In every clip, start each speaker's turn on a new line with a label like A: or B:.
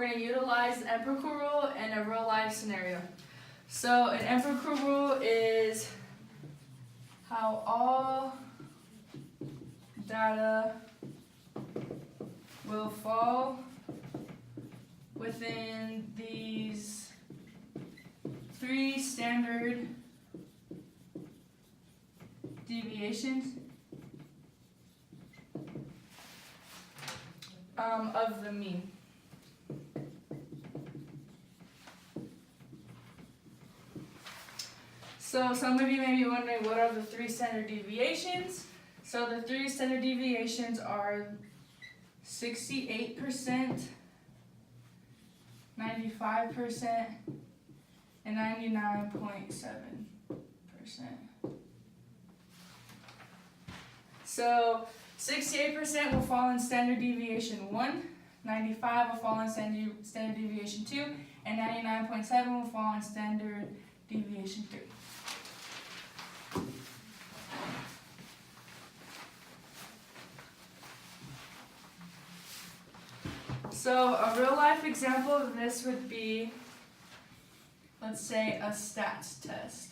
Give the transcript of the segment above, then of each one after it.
A: going to utilize the empirical rule in a real life scenario. So an empirical rule is how all data will fall within these 3 standard deviations of the mean. So some of you may be wondering, what are the 3 standard deviations? So the 3 standard deviations are 68%, 95%, and 99.7%. So 68% will fall in standard deviation 1, 95 will fall in standard deviation 2, and 99.7 will fall in standard deviation 3. So a real life example of this would be, let's say, a stats test.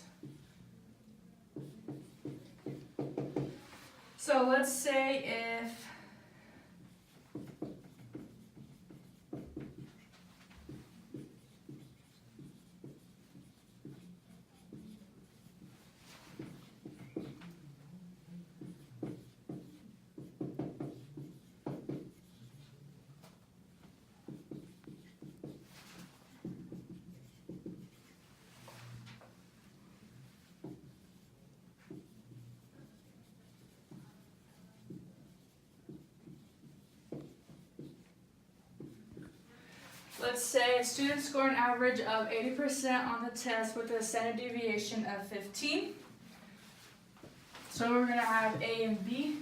A: So let's say if a student scored an average of 80% on the test with a standard deviation of 15. So we're going to have A and B.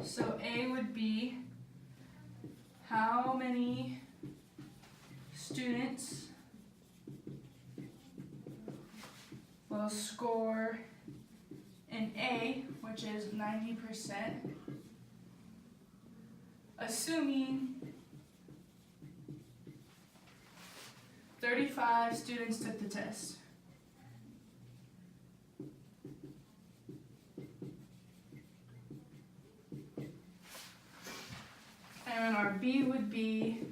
A: So A would be how many students will score an A, which is 90%, assuming 35 students took the test. And our B would be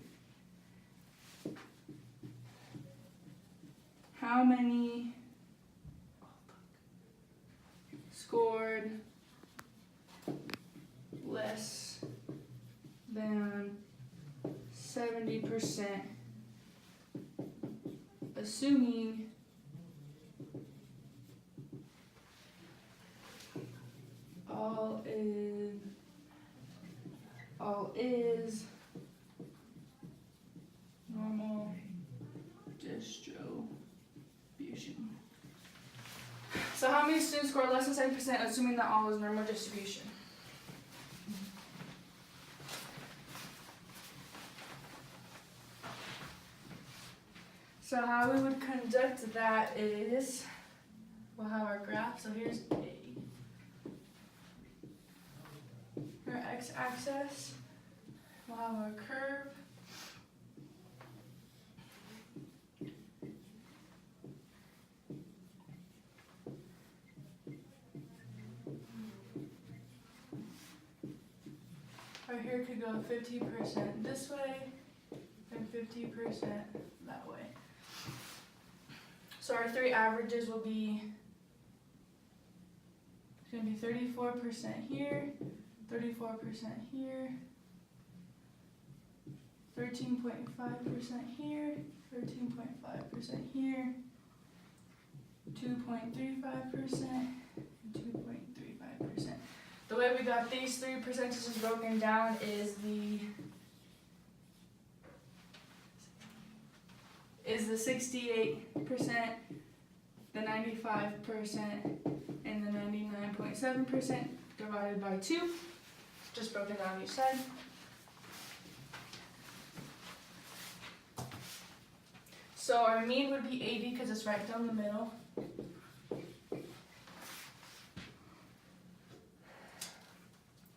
A: how many scored less than 70%, assuming all is normal distribution. So how many students score less than 70%, assuming that all is normal distribution? So how we would conduct that is, we'll have our graph. So here's A. Our x-axis, we'll have our curve. Right here could go 50% this way and 50% that way. So our 3 averages will be, it's going to be 34% here, 34% here, 13.5% here, 13.5% here, 2.35%, and 2.35%. The way we got these 3 percentages broken down is the 68%, the 95%, and the 99.7% divided by 2, just broken down each side. So our mean would be 80 because it's right down the middle.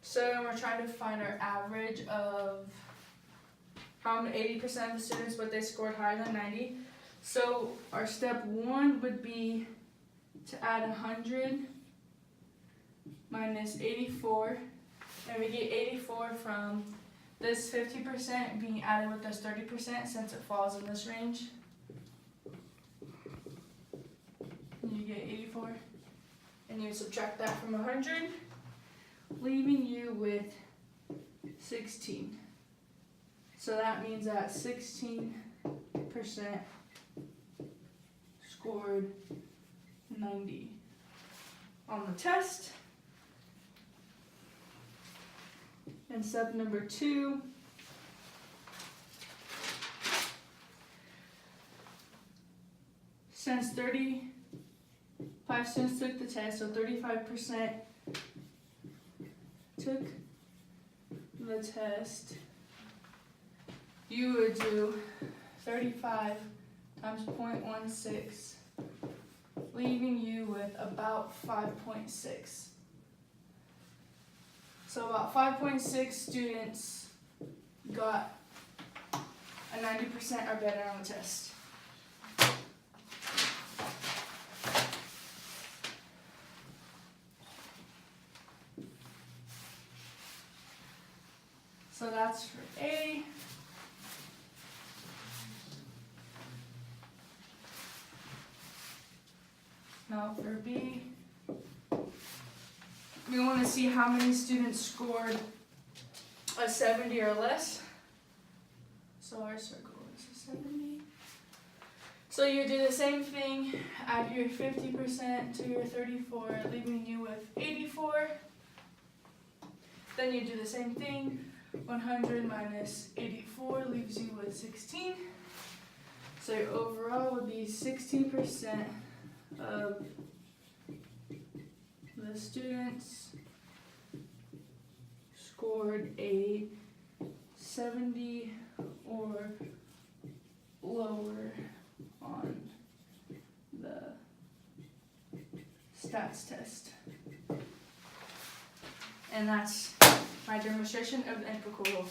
A: So So we're trying to find our average of how many 80% of the students, but they scored higher than 90. So our step 1 would be to add 100 minus 84, and we get 84 from this 50% being added with this 30% since it falls in this range. And you get 84, and you subtract that from 100, leaving you with 16. So that means that 16% scored 90 on the test. And step number 2, since 35 students took the test, so 35% took the test, you would do 35 times 0.16, leaving you with about 5.6. So about 5.6 students got a 90% or better on the test. So that's for A. Now for B, we want to see how many students scored a 70 or less. So our circle is a 70. So you do the same thing, add your 50% to your 34, leaving you with 84. Then you do the same thing, 100 minus 84 leaves you with 16. So your overall would be 60% of the students scored a 70 or lower on the stats test. And that's my demonstration of the empirical rule.